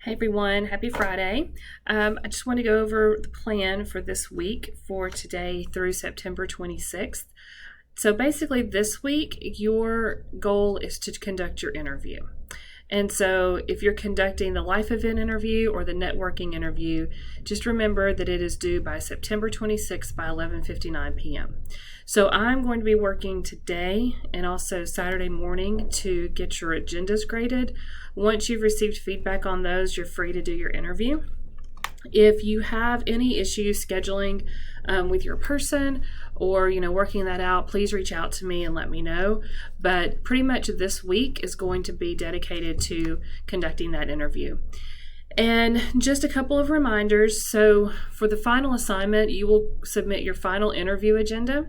Hey everyone, happy Friday. I just want to go over the plan for this week for today through September 26th. So basically, this week, your goal is to conduct your interview. And so, if you're conducting the life event interview or the networking interview, just remember that it is due by September 26th by 11:59 p.m. So, I'm going to be working today and also Saturday morning to get your agendas graded. Once you've received feedback on those, you're free to do your interview. If you have any issues scheduling with your person or working that out, please reach out to me and let me know. But pretty much this week is going to be dedicated to conducting that interview. And just a couple of reminders. So for the final assignment, you will submit your final interview agenda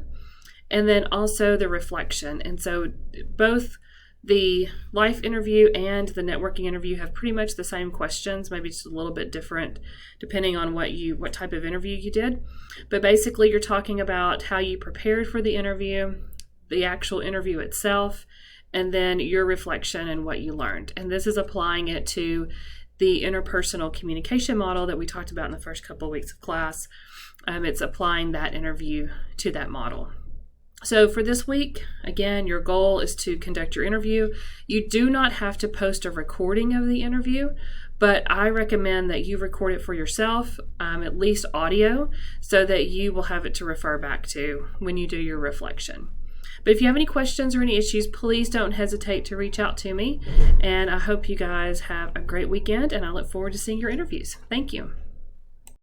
and then also the reflection. And so both the life interview and the networking interview have pretty much the same questions, maybe just a little bit different depending on what type of interview you did. But basically, you're talking about how you prepared for the interview, the actual interview itself, and then your reflection and what you learned. And this is applying it to the interpersonal communication model that we talked about in the first couple of weeks of class. It's applying that interview to that model. So for this week, again, your goal is to conduct your interview. You do not have to post a recording of the interview, but I recommend that you record it for yourself, at least audio, so that you will have it to refer back to when you do your reflection. But if you have any questions or any issues, please don't hesitate to reach out to me. And I hope you guys have a great weekend, and I look forward to seeing your interviews. Thank you.